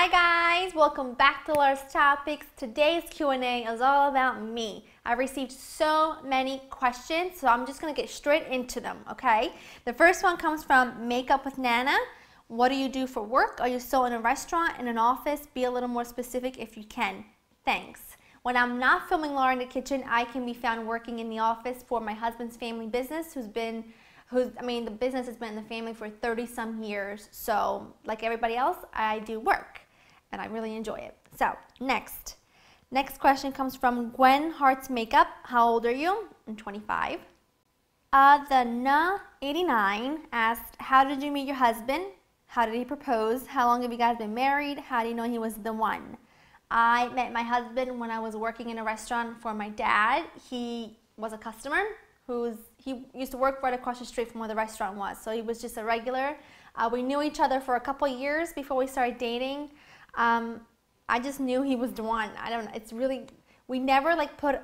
Hi guys, welcome back to Laura's Topics. Today's Q&A is all about me. I received so many questions, so I'm just going to get straight into them, okay? The first one comes from Makeup with Nana. What do you do for work? Are you still in a restaurant, in an office? Be a little more specific if you can. Thanks. When I'm not filming Laura in the kitchen, I can be found working in the office for my husband's family business, the business has been in the family for 30-some years. So, like everybody else, I do work, and I really enjoy it. So, next question comes from Gwen Hearts Makeup. How old are you? I'm 25. The Na89 asked, how did you meet your husband? How did he propose? How long have you guys been married? How do you know he was the one? I met my husband when I was working in a restaurant for my dad. He was a customer. He used to work right across the street from where the restaurant was, so he was just a regular. We knew each other for a couple years before we started dating. I just knew he was the one. I don't know. It's really, we never put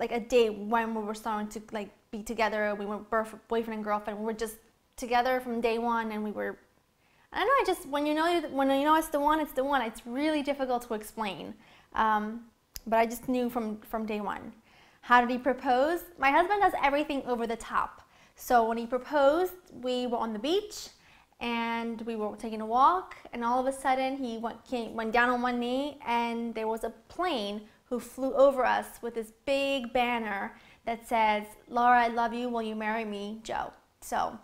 a date when we were starting to be together. We were boyfriend and girlfriend. We were just together from day one, and we were. I don't know. When you know it's the one, it's the one. It's really difficult to explain, but I just knew from day one. How did he propose? My husband does everything over the top. So when he proposed, we were on the beach and we were taking a walk, and all of a sudden he went down on one knee, and there was a plane who flew over us with this big banner that says, "Laura, I love you. Will you marry me, Joe?" So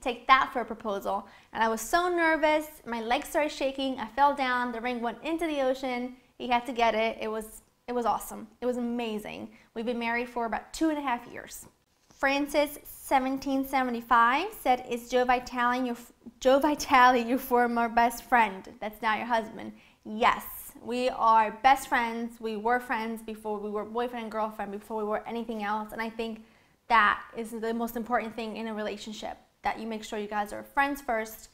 take that for a proposal. And I was so nervous. My legs started shaking. I fell down. The ring went into the ocean. He had to get it. It was awesome. It was amazing. We've been married for about 2.5 years. Francis 1775 said, "Is Joe Vitale your former best friend?" That's now your husband. Yes, we are best friends. We were friends before we were boyfriend and girlfriend, before we were anything else. And I think that is the most important thing in a relationship, that you make sure you guys are friends first,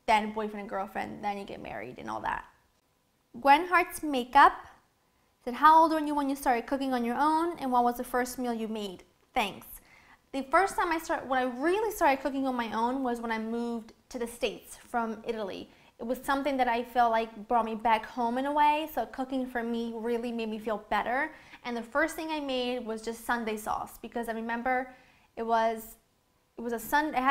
then boyfriend and girlfriend, then you get married and all that. Gwen Hearts Makeup said, how old were you when you started cooking on your own, and what was the first meal you made? Thanks. The first time when I really started cooking on my own was when I moved to the States from Italy. It was something that I felt like brought me back home in a way, so cooking for me really made me feel better. And the first thing I made was just Sunday sauce, because I remember it had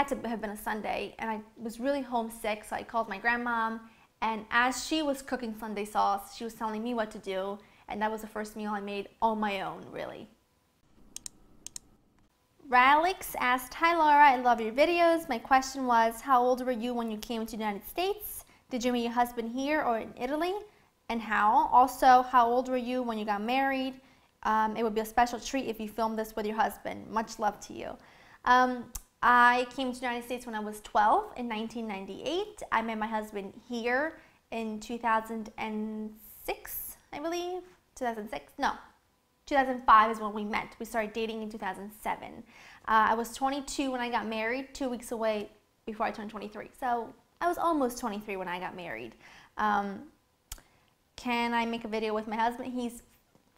to have been a Sunday, and I was really homesick, so I called my grandmom, and as she was cooking Sunday sauce, she was telling me what to do. And that was the first meal I made on my own, really. Ralix asked, hi Laura, I love your videos. My question was, how old were you when you came to the United States? Did you meet your husband here or in Italy? And how? Also, how old were you when you got married? It would be a special treat if you filmed this with your husband. Much love to you. I came to the United States when I was 12 in 1998. I met my husband here in 2006, I believe. 2006? No, 2005 is when we met. We started dating in 2007. I was 22 when I got married, 2 weeks away before I turned 23. So I was almost 23 when I got married. Can I make a video with my husband? He's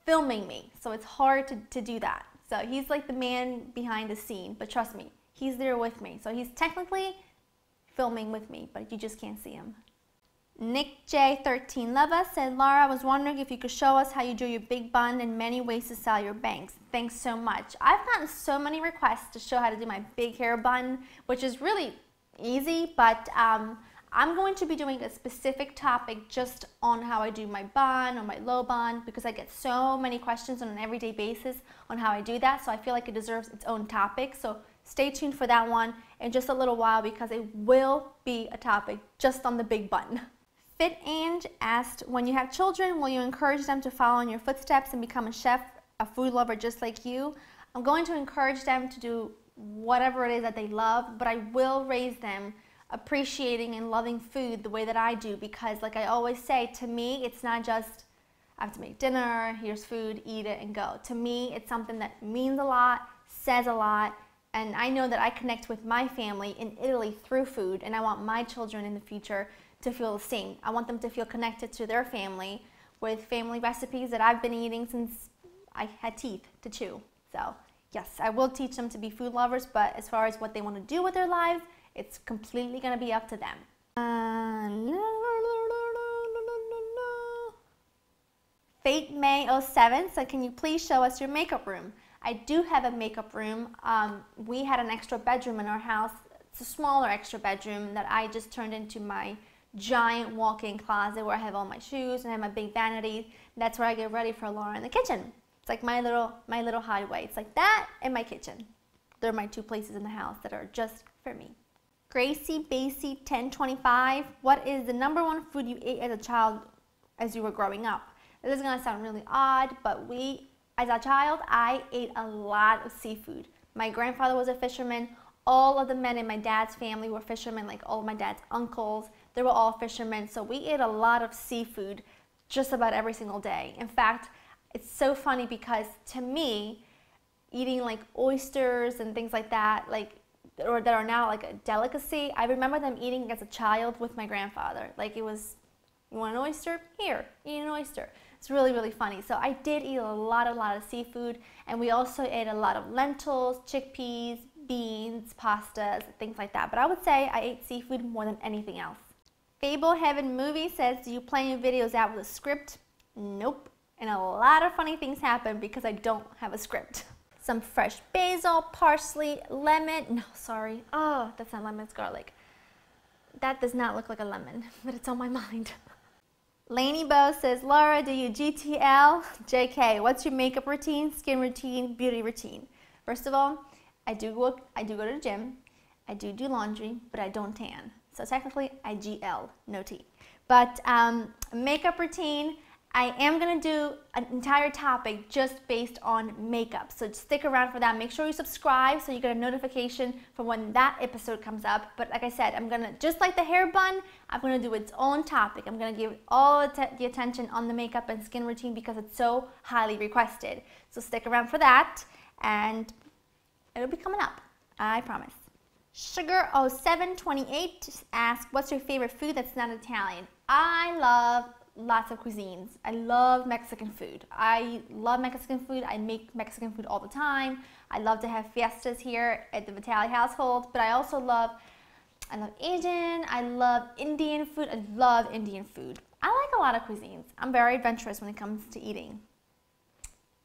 filming me, so it's hard to do that. So he's like the man behind the scene, but trust me, he's there with me. So he's technically filming with me, but you just can't see him. Nick J13 Leva said, Laura, I was wondering if you could show us how you do your big bun and many ways to style your bangs. Thanks so much. I've gotten so many requests to show how to do my big hair bun, which is really easy, but I'm going to be doing a specific topic just on how I do my bun or my low bun, because I get so many questions on an everyday basis on how I do that, so I feel like it deserves its own topic. So stay tuned for that one in just a little while, because it will be a topic just on the big bun. Fit Ange asked, when you have children, will you encourage them to follow in your footsteps and become a chef, a food lover just like you? I'm going to encourage them to do whatever it is that they love, but I will raise them appreciating and loving food the way that I do, because like I always say, to me, it's not just I have to make dinner, here's food, eat it and go. To me, it's something that means a lot, says a lot, and I know that I connect with my family in Italy through food, and I want my children in the future to feel the same. I want them to feel connected to their family with family recipes that I've been eating since I had teeth to chew. So yes, I will teach them to be food lovers, but as far as what they want to do with their lives, it's completely going to be up to them. Fate May 07 said, can you please show us your makeup room? I do have a makeup room. We had an extra bedroom in our house. It's a smaller extra bedroom that I just turned into my giant walk-in closet where I have all my shoes and I have my big vanity. That's where I get ready for Laura in the kitchen. It's like my little hideaway. It's like that and my kitchen. They're my two places in the house that are just for me. Gracie Basie 1025, what is the #1 food you ate as a child as you were growing up? This is gonna sound really odd, but as a child, I ate a lot of seafood. My grandfather was a fisherman. All of the men in my dad's family were fishermen, like all of my dad's uncles. They were all fishermen, so we ate a lot of seafood just about every single day. In fact, it's so funny because to me, eating like oysters and things like that, or that are now like a delicacy, I remember them eating as a child with my grandfather. Like it was, you want an oyster? Here, eat an oyster. It's really, really funny. So I did eat a lot of seafood, and we also ate a lot of lentils, chickpeas, beans, pastas, things like that. But I would say I ate seafood more than anything else. Fable Heaven Movie says, do you plan your videos out with a script? Nope. And a lot of funny things happen because I don't have a script. Some fresh basil, parsley, lemon. No, sorry. Oh, that's not lemon, it's garlic. That does not look like a lemon, but it's on my mind. Lainey Bow says, Laura, do you GTL? JK, what's your makeup routine, skin routine, beauty routine? First of all, I do go to the gym. I do laundry, but I don't tan. So technically, I GL, no T. But makeup routine, I am going to do an entire topic just based on makeup. So stick around for that. Make sure you subscribe so you get a notification for when that episode comes up. But like I said, I'm going to, just like the hair bun, I'm going to do its own topic. I'm going to give all the attention on the makeup and skin routine because it's so highly requested. So stick around for that, and it'll be coming up, I promise. Sugar0728 asks, what's your favorite food that's not Italian? I love lots of cuisines. I love Mexican food. I love Mexican food. I make Mexican food all the time. I love to have fiestas here at the Vitale household, but I also love Asian, I love Indian food. I love Indian food. I like a lot of cuisines. I'm very adventurous when it comes to eating.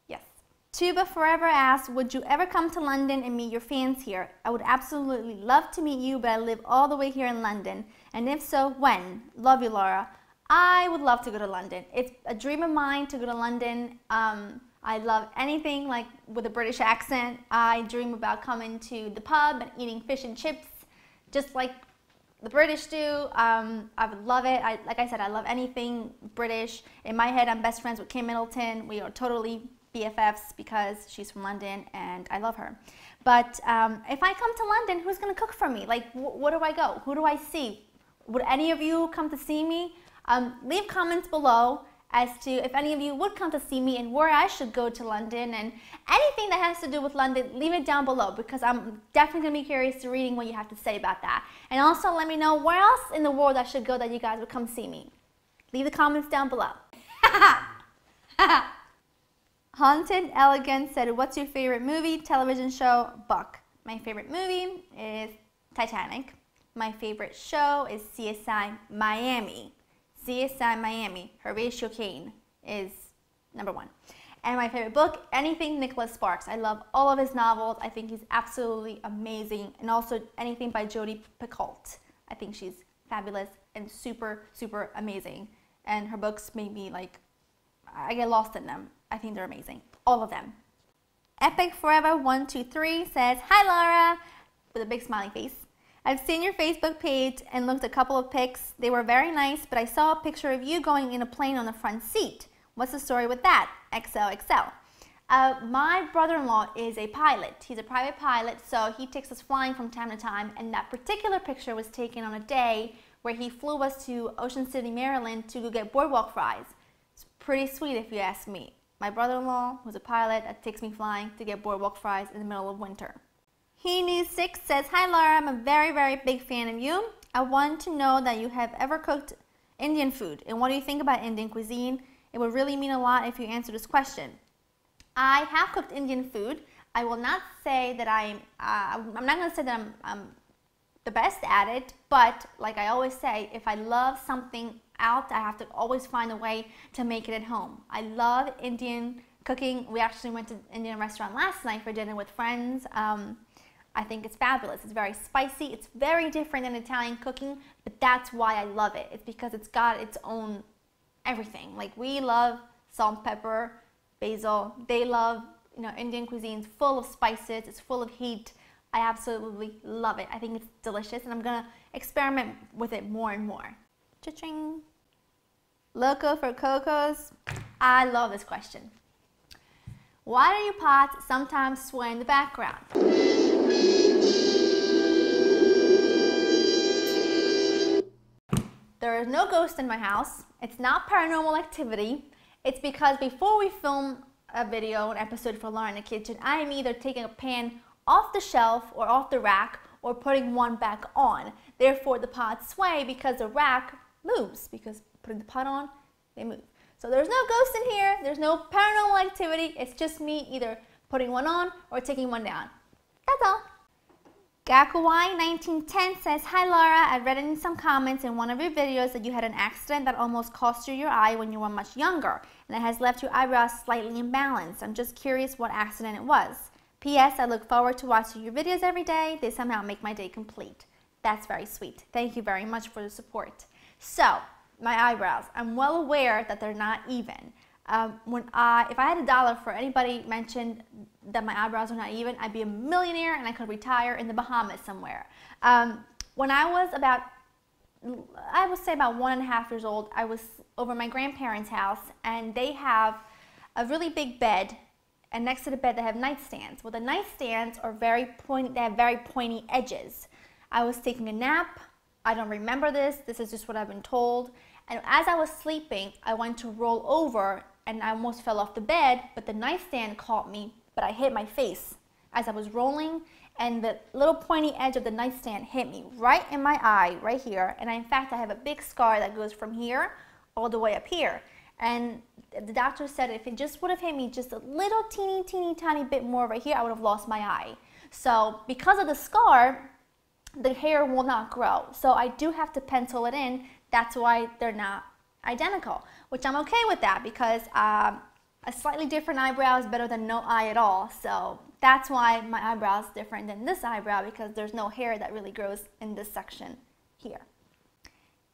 Yes. Tuba Forever asks, would you ever come to London and meet your fans here? I would absolutely love to meet you, but I live all the way here in London. And if so, when? Love you, Laura. I would love to go to London. It's a dream of mine to go to London. I love anything like with a British accent. I dream about coming to the pub and eating fish and chips, just like the British do. I would love it. Like I said, I love anything British. In my head, I'm best friends with Kim Middleton. We are totally BFFs because she's from London and I love her. But if I come to London, who's gonna cook for me? Like, where do I go? Who do I see? Would any of you come to see me? Leave comments below as to if any of you would come to see me and where I should go to London, and anything that has to do with London, leave it down below because I'm definitely going to be curious to reading what you have to say about that. And also let me know where else in the world I should go that you guys would come see me. Leave the comments down below. Haunted Elegance said, what's your favorite movie, television show, book? My favorite movie is Titanic. My favorite show is CSI Miami. CSI Miami, Horatio Caine is #1. And my favorite book, anything Nicholas Sparks. I love all of his novels. I think he's absolutely amazing. And also anything by Jodi Picoult. I think she's fabulous and super, super amazing. And her books made me like, I get lost in them. I think they're amazing. All of them. Epic Forever 123 says, hi Laura, with a big smiley face. I've seen your Facebook page and looked at a couple of pics. They were very nice, but I saw a picture of you going in a plane on the front seat. What's the story with that? XOXO. My brother-in-law is a pilot. He's a private pilot, so he takes us flying from time to time, and that particular picture was taken on a day where he flew us to Ocean City, Maryland to go get boardwalk fries. It's pretty sweet if you ask me. My brother-in-law, who's a pilot, that takes me flying to get boardwalk fries in the middle of winter. He News 6 says, hi Laura, I'm a very, very big fan of you. I want to know that you have ever cooked Indian food, and what do you think about Indian cuisine? It would really mean a lot if you answer this question. I have cooked Indian food. I will not say that I'm not going to say that the best at it, but like I always say, if I love something out, I have to always find a way to make it at home. I love Indian cooking. We actually went to an Indian restaurant last night for dinner with friends. I think it's fabulous. It's very spicy. It's very different than Italian cooking, but that's why I love it. It's because it's got its own everything. Like, we love salt, pepper, basil. They love, you know, Indian cuisine's full of spices. It's full of heat. I absolutely love it. I think it's delicious, and I'm gonna experiment with it more and more. Cha-ching. Loco for Cocos. I love this question. Why do your pots sometimes sway in the background? There is no ghost in my house. It's not paranormal activity. It's because before we film a video, an episode for Laura in the Kitchen, I am either taking a pan off the shelf or off the rack or putting one back on. Therefore, the pots sway because the rack moves, because putting the pot on, they move. So there's no ghost in here. There's no paranormal activity. It's just me either putting one on or taking one down. That's all. Gakuwai1910 says, "Hi Laura, I read in some comments in one of your videos that you had an accident that almost cost you your eye when you were much younger, and it has left your eyebrows slightly imbalanced. I'm just curious what accident it was. P.S. I look forward to watching your videos every day. They somehow make my day complete." That's very sweet. Thank you very much for the support. So, my eyebrows. I'm well aware that they're not even. If I had $1 for anybody mentioned that my eyebrows are not even, I'd be a millionaire and I could retire in the Bahamas somewhere. When I was about, I would say about 1.5 years old, I was over at my grandparents' house, and they have a really big bed, and next to the bed they have nightstands. Well, the nightstands are very pointy, they have very pointy edges. I was taking a nap. I don't remember this. This is just what I've been told. And as I was sleeping, I went to roll over and I almost fell off the bed, but the nightstand caught me, but I hit my face as I was rolling, and the little pointy edge of the nightstand hit me right in my eye, right here. And in fact, I have a big scar that goes from here all the way up here. And the doctor said if it just would have hit me just a little teeny tiny bit more right here, I would have lost my eye. So because of the scar, the hair will not grow. So I do have to pencil it in. That's why they're not identical, which I'm okay with that, because a slightly different eyebrow is better than no eye at all. So that's why my eyebrow is different than this eyebrow, because there's no hair that really grows in this section here.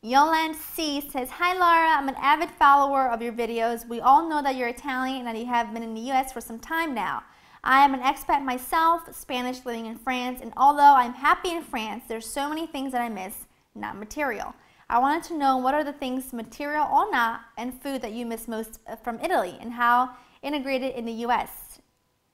Yolande C says, "Hi Laura, I'm an avid follower of your videos. We all know that you're Italian and that you have been in the US for some time now. I am an expat myself, Spanish, living in France, and although I'm happy in France, there's so many things that I miss, not material. I wanted to know what are the things, material or not, and food that you miss most from Italy, and how integrated in the US,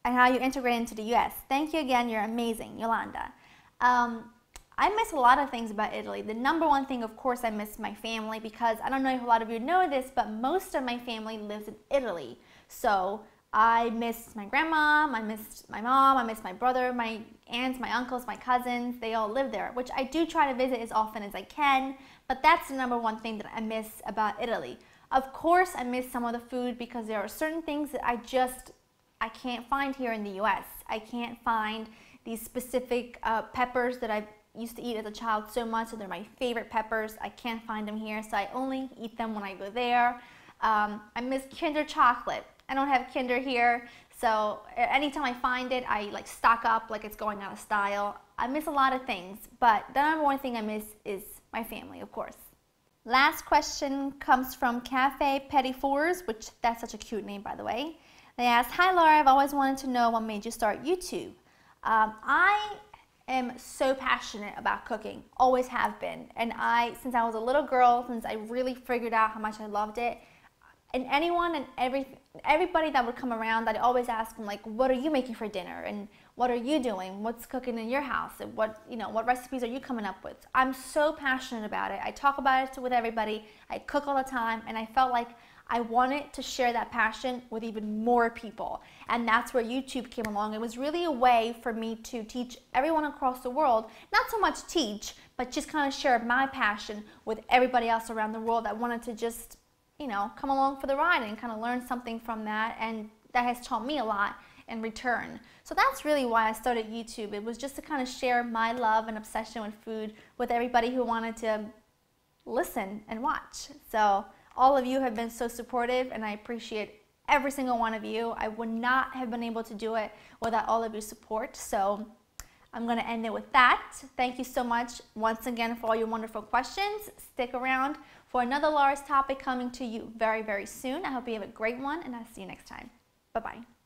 and how you integrate into the US. Thank you again, you're amazing, Yolanda." I miss a lot of things about Italy. The number one thing, of course, I miss my family, because I don't know if a lot of you know this, but most of my family lives in Italy. So I miss my grandma, I miss my mom, I miss my brother, my aunts, my uncles, my cousins. They all live there, which I do try to visit as often as I can, but that's the number one thing that I miss about Italy. Of course, I miss some of the food, because there are certain things that I can't find here in the US. I can't find these specific peppers that I used to eat as a child so much, and they're my favorite peppers. I can't find them here, so I only eat them when I go there. I miss Kinder chocolate. I don't have Kinder here, so anytime I find it, I like stock up like it's going out of style. I miss a lot of things, but the number one thing I miss is my family, of course. Last question comes from Cafe Petit Fours, which that's such a cute name, by the way. They asked, "Hi Laura, I've always wanted to know what made you start YouTube." I am so passionate about cooking, always have been, and since I was a little girl, since I really figured out how much I loved it, and anyone and everybody that would come around, I'd always ask them, like, what are you making for dinner, and what are you doing, what's cooking in your house, and what recipes are you coming up with? I'm so passionate about it. I talk about it with everybody. I cook all the time, and I felt like I wanted to share that passion with even more people, and that's where YouTube came along. It was really a way for me to teach everyone across the world, not so much teach, but just kind of share my passion with everybody else around the world that wanted to just, come along for the ride and kind of learn something from that. And that has taught me a lot in return. So that's really why I started YouTube. It was just to kind of share my love and obsession with food with everybody who wanted to listen and watch. So all of you have been so supportive, and I appreciate every single one of you. I would not have been able to do it without all of your support. So I'm going to end it with that. Thank you so much once again for all your wonderful questions. Stick around for another Laura's topic coming to you very, very soon. I hope you have a great one, and I'll see you next time. Bye-bye.